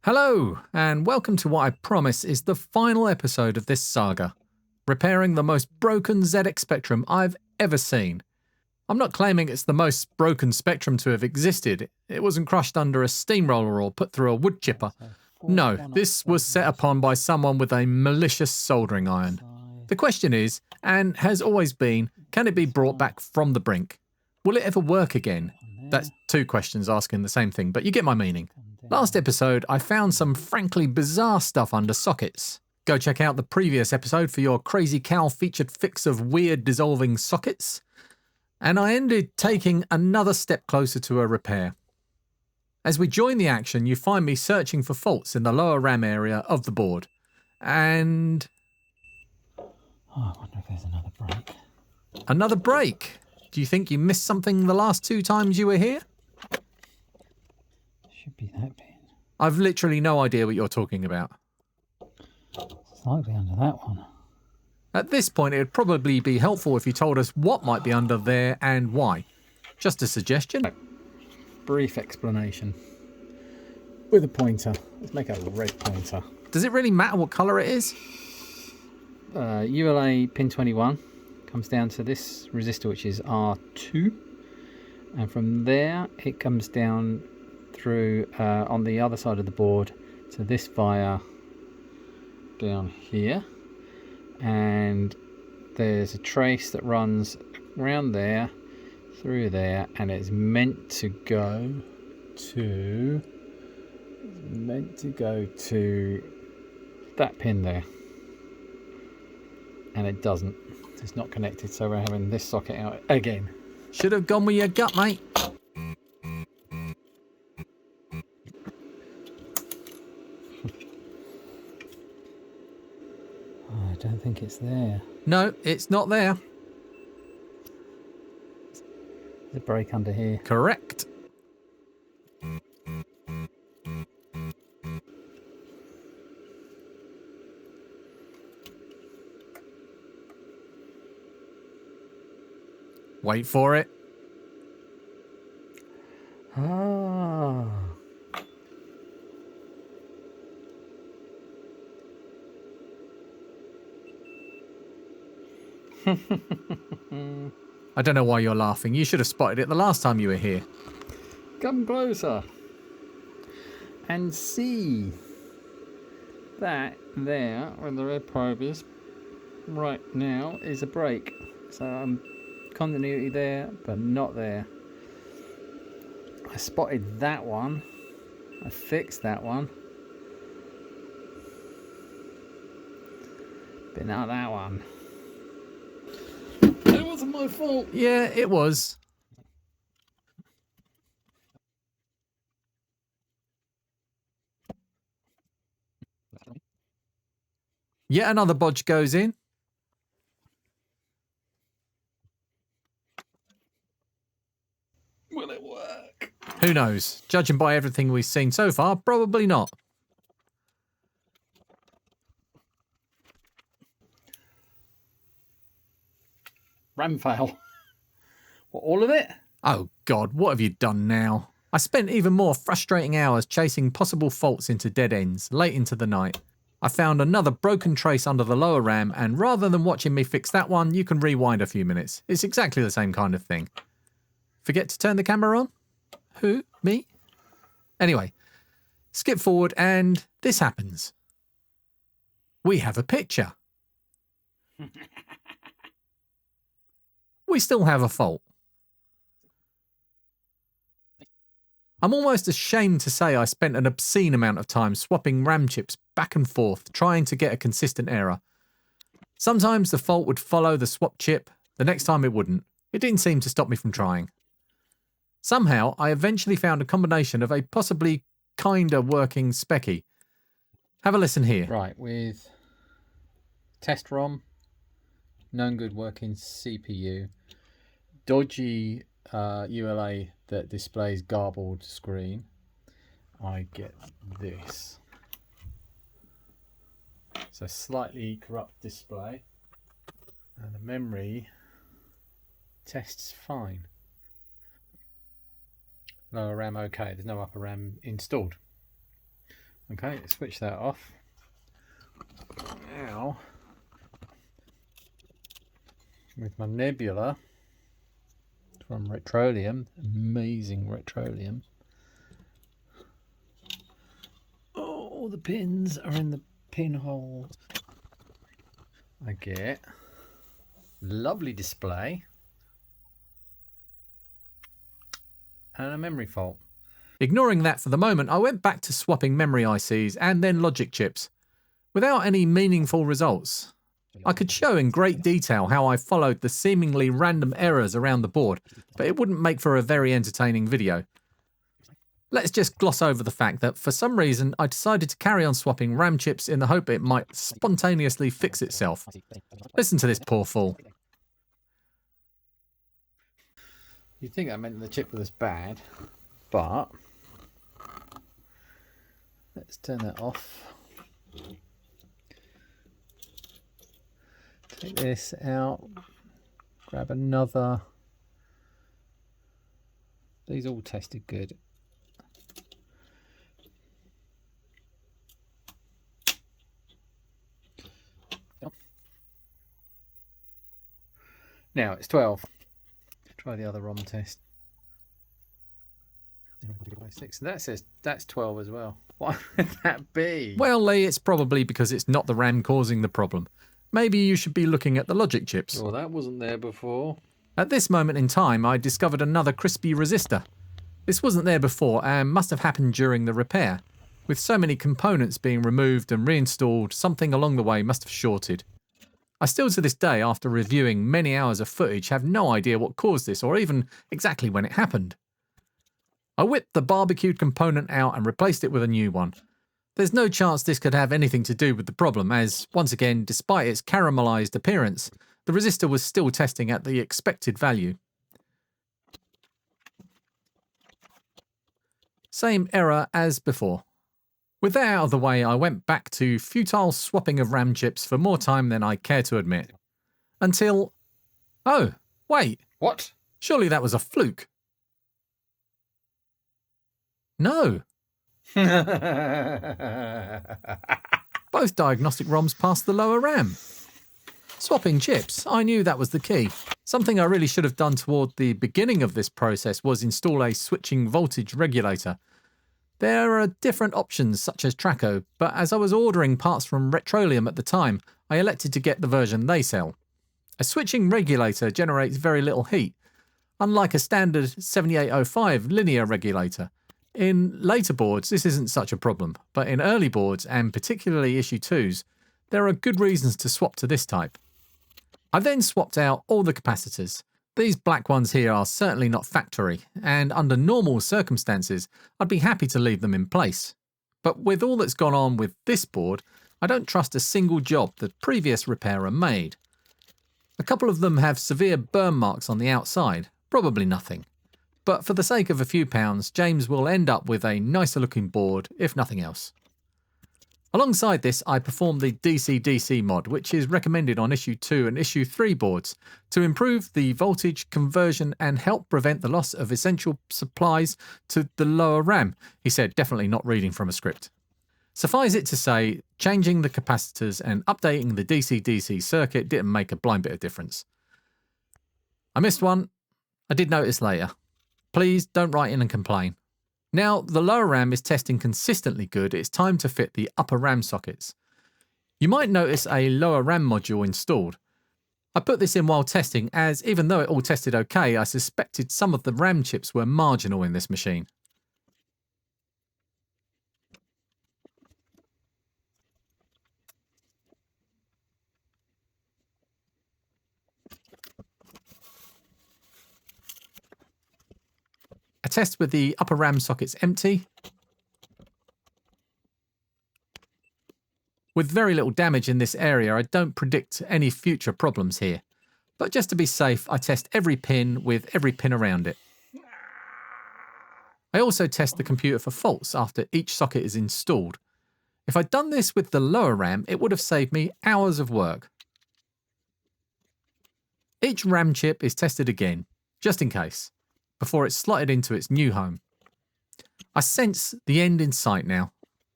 Hello, and welcome to what I promise is the final episode of this saga, repairing the most broken ZX Spectrum I've ever seen. I'm not claiming it's the most broken Spectrum to have existed. It wasn't crushed under a steamroller or put through a wood chipper. No, this was set upon by someone with a malicious soldering iron. The question is, and has always been, can it be brought back from the brink? Will it ever work again? That's two questions asking the same thing, but you get my meaning. Last episode, I found some frankly bizarre stuff under sockets. Go check out the previous episode for your crazy cow featured fix of weird dissolving sockets. And I ended taking another step closer to a repair. As we join the action, you find me searching for faults in the lower RAM area of the board. And... oh, I wonder if there's another break. Another break? Do you think you missed something the last two times you were here? Should be that bit. I've literally no idea what you're talking about. It's likely under that one. At this point, it would probably be helpful if you told us what might be under there and why. Just a suggestion. Brief explanation. With a pointer. Let's make a red pointer. Does it really matter what colour it is? ULA pin 21 comes down to this resistor, which is R2. And from there, it comes down through on the other side of the board to this via down here, and there's a trace that runs around there through there, and it's meant to go to that pin there, and it doesn't. It's not connected, so we're having this socket out again. Should have gone with your gut, mate. I don't think it's there. No, it's not there. There's a break under here. Correct. Wait for it. Ah. I don't know why you're laughing. You should have spotted it the last time you were here. Come closer and see that there where the red probe is right now is a break. So continuity there, but not there. I spotted that one. I fixed that one. But not that one. It wasn't my fault. Yeah, it was. Yet another bodge goes in. Will it work? Who knows? Judging by everything we've seen so far, probably not. RAM fail. What, all of it? Oh God, what have you done now? I spent even more frustrating hours chasing possible faults into dead ends late into the night. I found another broken trace under the lower RAM, and rather than watching me fix that one, you can rewind a few minutes. It's exactly the same kind of thing. Forget to turn the camera on? Who? Me? Anyway, skip forward and this happens. We have a picture. We still have a fault. I'm almost ashamed to say I spent an obscene amount of time swapping RAM chips back and forth trying to get a consistent error. Sometimes the fault would follow the swap chip, the next time it wouldn't. It didn't seem to stop me from trying. Somehow, I eventually found a combination of a possibly kinda working specky. Have a listen here. Right, with test ROM, known good working CPU, dodgy ULA that displays garbled screen, I get this. So slightly corrupt display, and the memory tests fine. Lower RAM okay, there's no upper RAM installed. Okay, switch that off. Now, with my nebula from Retroleum, amazing Retroleum. Oh, all the pins are in the pinholes. I get lovely display and a memory fault. Ignoring that for the moment, I went back to swapping memory ICs and then logic chips, without any meaningful results. I could show in great detail how I followed the seemingly random errors around the board, but it wouldn't make for a very entertaining video. Let's just gloss over the fact that for some reason I decided to carry on swapping RAM chips in the hope it might spontaneously fix itself. Listen to this poor fool. You'd think that meant the chip was bad, but let's turn that off. Take this out, grab another. These all tested good. Now it's 12. Try the other ROM test. 6. That says that's 12 as well. Why would that be? Well, Lee, it's probably because it's not the RAM causing the problem. Maybe you should be looking at the logic chips. Well, that wasn't there before. At this moment in time, I discovered another crispy resistor. This wasn't there before and must have happened during the repair. With so many components being removed and reinstalled, something along the way must have shorted. I still to this day, after reviewing many hours of footage, have no idea what caused this or even exactly when it happened. I whipped the barbecued component out and replaced it with a new one. There's no chance this could have anything to do with the problem as, once again, despite its caramelized appearance, the resistor was still testing at the expected value. Same error as before. With that out of the way, I went back to futile swapping of RAM chips for more time than I care to admit. Until... Oh, wait. What? Surely that was a fluke. No. Both diagnostic ROMs passed the lower RAM. Swapping chips, I knew that was the key. Something I really should have done toward the beginning of this process was install a switching voltage regulator. There are different options such as Traco, but as I was ordering parts from Retroleum at the time, I elected to get the version they sell. A switching regulator generates very little heat, unlike a standard 7805 linear regulator. In later boards, this isn't such a problem, but in early boards, and particularly issue 2s, there are good reasons to swap to this type. I then swapped out all the capacitors. These black ones here are certainly not factory, and under normal circumstances, I'd be happy to leave them in place. But with all that's gone on with this board, I don't trust a single job the previous repairer made. A couple of them have severe burn marks on the outside, probably nothing. But for the sake of a few pounds, James will end up with a nicer looking board, if nothing else. Alongside this, I performed the DC-DC mod, which is recommended on issue 2 and issue 3 boards, to improve the voltage conversion and help prevent the loss of essential supplies to the lower RAM, he said, definitely not reading from a script. Suffice it to say, changing the capacitors and updating the DC-DC circuit didn't make a blind bit of difference. I missed one. I did notice later. Please don't write in and complain. Now the lower RAM is testing consistently good, it's time to fit the upper RAM sockets. You might notice a lower RAM module installed. I put this in while testing as even though it all tested okay, I suspected some of the RAM chips were marginal in this machine. A test with the upper RAM sockets empty. With very little damage in this area, I don't predict any future problems here. But just to be safe, I test every pin with every pin around it. I also test the computer for faults after each socket is installed. If I'd done this with the lower RAM, it would have saved me hours of work. Each RAM chip is tested again, just in case, before it's slotted into its new home. I sense the end in sight now.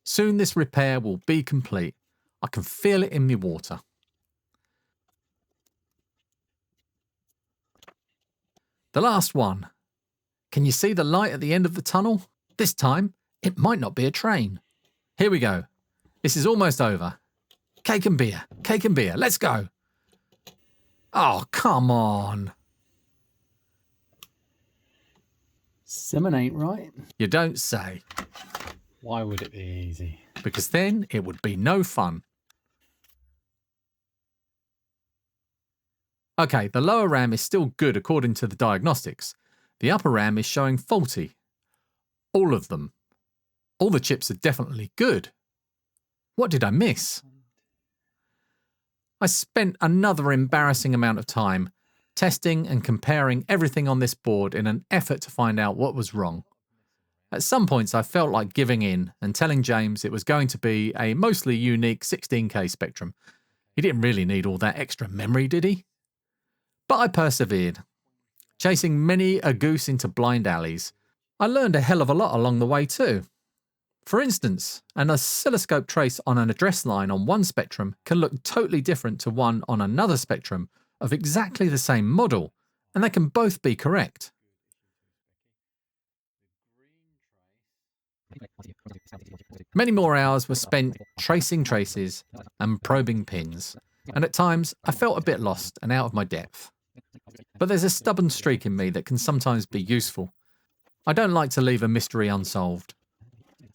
Soon this repair will be complete. I can feel it in me water. The last one. Can you see the light at the end of the tunnel? This time, it might not be a train. Here we go. This is almost over. Cake and beer. Cake and beer. Let's go. Oh, come on. 7 ain't right. You don't say. Why would it be easy? Because then it would be no fun. Okay, the lower RAM is still good according to the diagnostics. The upper RAM is showing faulty. All of them. All the chips are definitely good. What did I miss? I spent another embarrassing amount of time testing and comparing everything on this board in an effort to find out what was wrong. At some points I felt like giving in and telling James it was going to be a mostly unique 16K Spectrum. He didn't really need all that extra memory, did he? But I persevered, chasing many a goose into blind alleys. I learned a hell of a lot along the way too. For instance, an oscilloscope trace on an address line on one Spectrum can look totally different to one on another Spectrum of exactly the same model, and they can both be correct. Many more hours were spent tracing traces and probing pins, and at times I felt a bit lost and out of my depth. But there's a stubborn streak in me that can sometimes be useful. I don't like to leave a mystery unsolved.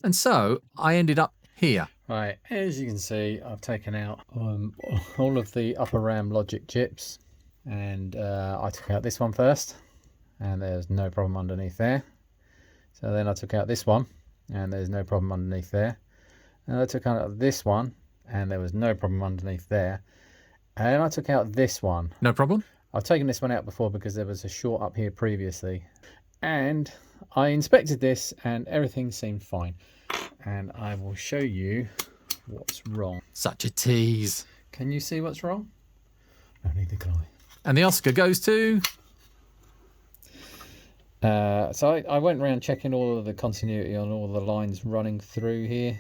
And so I ended up here. Right, as you can see, I've taken out all of the upper RAM logic chips, and I took out this one first, and there's no problem underneath there. So then I took out this one, and there's no problem underneath there. And I took out this one, and there was no problem underneath there. And I took out this one. No problem? I've taken this one out before because there was a short up here previously. And I inspected this and everything seemed fine. And I will show you what's wrong. Such a tease. Can you see what's wrong? No, neither can I. And the Oscar goes to... So I went around checking all of the continuity on all the lines running through here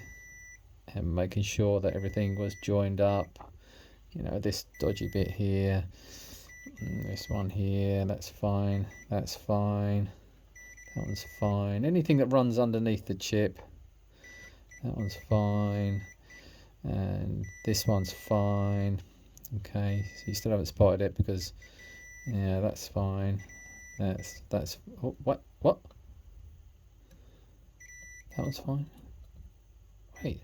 and making sure that everything was joined up. You know, this dodgy bit here, this one here, that's fine, that's fine, that one's fine. Anything that runs underneath the chip, that one's fine, and this one's fine. Okay, so you still haven't spotted it because, yeah, that's fine. That's oh, what? That one's fine. Wait.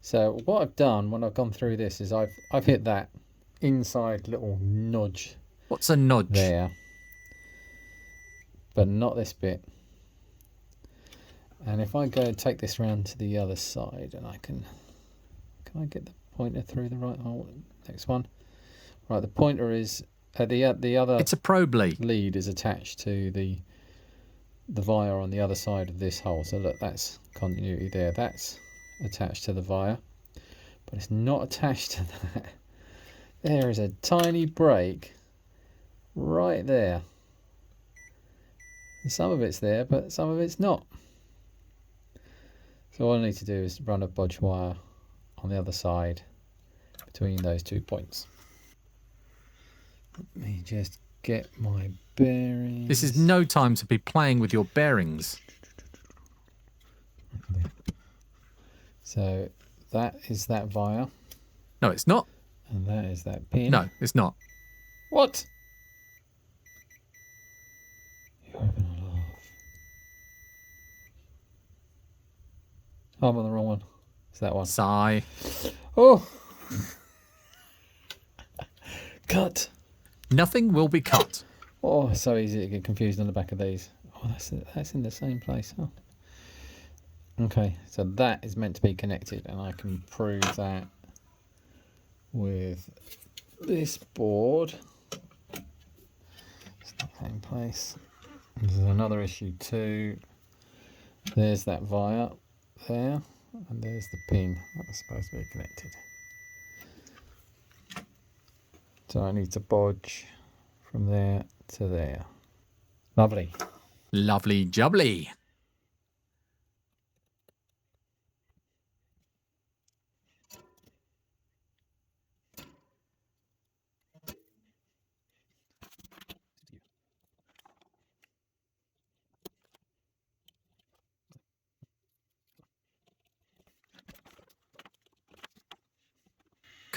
So what I've done when I've gone through this is I've hit that inside little nudge. What's a nudge? There. But not this bit. And if I go take this round to the other side, and can I get the pointer through the right hole? Next one. Right, the pointer is the other. It's a probe lead. Lead is attached to the via on the other side of this hole. So look, that's continuity there. That's attached to the via, but it's not attached to that. There is a tiny break right there. And some of it's there, but some of it's not. So all I need to do is run a bodge wire on the other side between those 2 points. Let me just get my bearings. This is no time to be playing with your bearings. So that is that via. No, it's not. And that is that pin. No, it's not. What? You're having a laugh. Oh, I'm on the wrong one. It's that one. Sigh. Oh! Cut. Nothing will be cut. Oh, so easy to get confused on the back of these. Oh, that's in the same place. Oh. Okay, so that is meant to be connected, and I can prove that with this board. It's not in place. This is another issue too. There's that via there, and there's the pin that's supposed to be connected. So I need to bodge from there to there. Lovely. Lovely jubbly.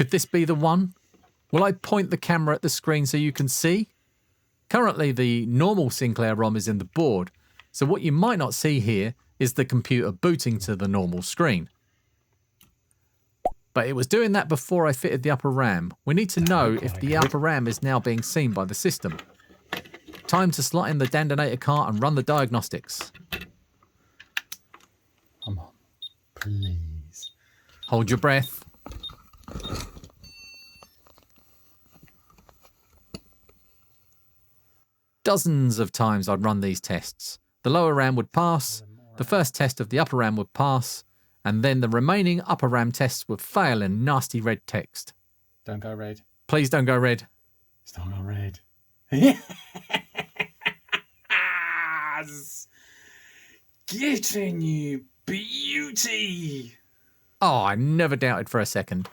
Could this be the one? Will I point the camera at the screen so you can see? Currently, the normal Sinclair ROM is in the board, so what you might not see here is the computer booting to the normal screen. But it was doing that before I fitted the upper RAM. We need to know if the upper RAM is now being seen by the system. Time to slot in the Dandanator cart and run the diagnostics. Come on, please. Hold your breath. Dozens of times I'd run these tests. The lower RAM would pass, the first test of the upper RAM would pass, and then the remaining upper RAM tests would fail in nasty red text. Don't go red. Please don't go red. It's not go red. Yes! Getting you beauty! Oh, I never doubted for a second.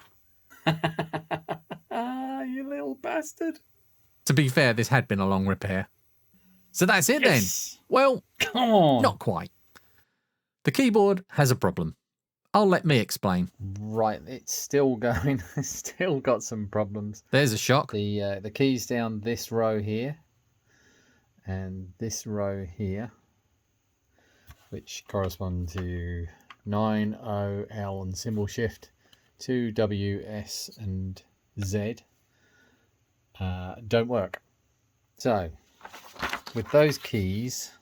You little bastard. To be fair, this had been a long repair. So that's it then. Well, Come on. not quite. The keyboard has a problem. I'll let me explain. Right, it's still going. It's still got some problems. There's a shock. The keys down this row here and this row here, which correspond to 9, O, L and symbol shift, 2, W, S and Z, don't work. So with those keys,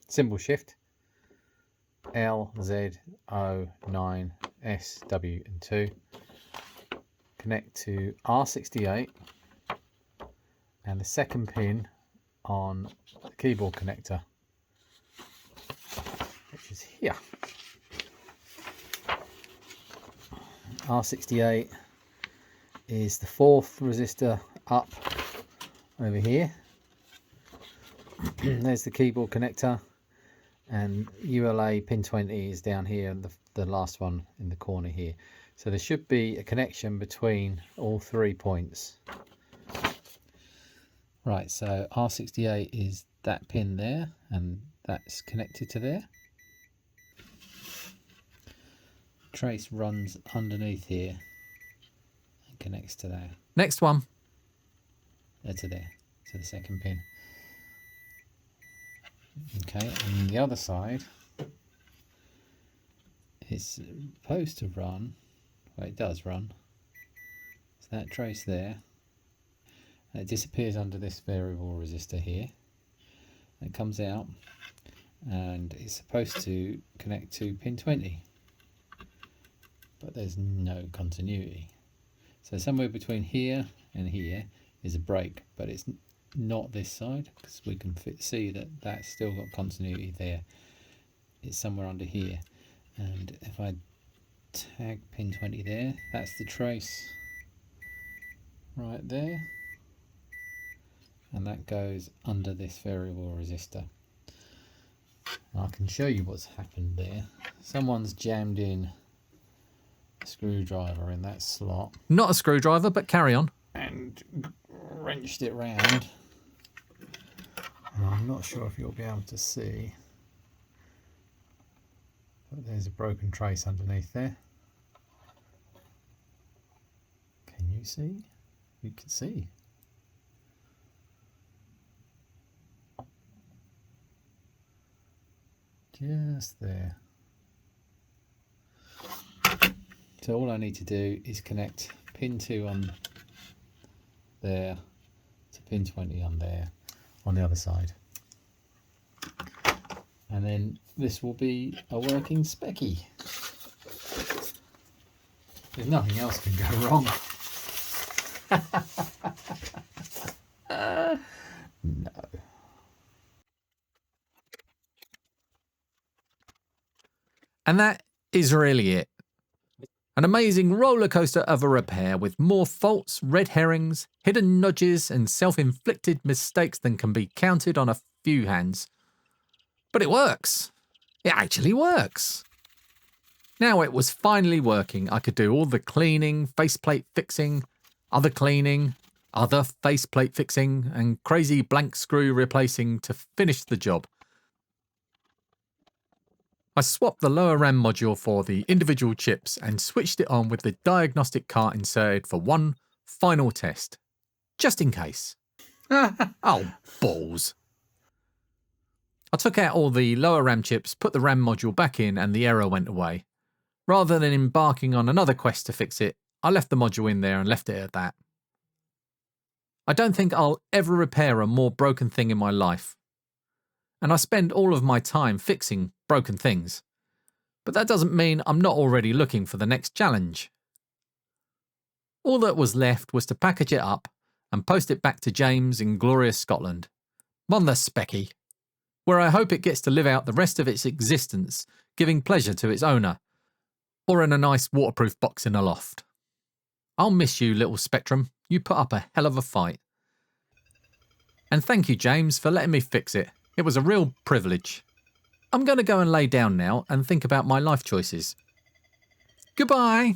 symbol shift, L, Z, O, 9, S, W and 2, connect to R68 and the second pin on the keyboard connector, which is here. R68 is the fourth resistor up over here. There's the keyboard connector, and ULA pin 20 is down here, and the last one in the corner here. So there should be a connection between all 3 points. Right, so R68 is that pin there, and that's connected to there. Trace runs underneath here and connects to there. Next one. To there, to the second pin. Okay, and the other side is supposed to run, well, it does run. So that trace there, it disappears under this variable resistor here. It comes out and it's supposed to connect to pin 20, but there's no continuity. So somewhere between here and here is a break, but it's not this side, because we can see that that's still got continuity there. It's somewhere under here, and if I tag pin 20 there, that's the trace right there, and that goes under this variable resistor. I can show you what's happened there. Someone's jammed in a screwdriver in that slot. Not a screwdriver, but carry on. And wrenched it round. And I'm not sure if you'll be able to see, but there's a broken trace underneath there. Can you see? You can see. Just there. So all I need to do is connect pin 2 on there to pin 20 on there on the other side, and then this will be a working specky. There's nothing else can go wrong. No. And that is really it. An amazing roller coaster of a repair with more faults, red herrings, hidden nudges and self-inflicted mistakes than can be counted on a few hands. But it works. It actually works. Now it was finally working. I could do all the cleaning, faceplate fixing, other cleaning, other faceplate fixing and crazy blank screw replacing to finish the job. I swapped the lower RAM module for the individual chips and switched it on with the diagnostic cart inserted for one final test. Just in case. Oh, balls. I took out all the lower RAM chips, put the RAM module back in, and the error went away. Rather than embarking on another quest to fix it, I left the module in there and left it at that. I don't think I'll ever repair a more broken thing in my life. And I spend all of my time fixing broken things. But that doesn't mean I'm not already looking for the next challenge. All that was left was to package it up and post it back to James in glorious Scotland. Mon the specky. Where I hope it gets to live out the rest of its existence, giving pleasure to its owner, or in a nice waterproof box in a loft. I'll miss you, little Spectrum. You put up a hell of a fight. And thank you, James, for letting me fix it. It was a real privilege. I'm going to go and lay down now and think about my life choices. Goodbye.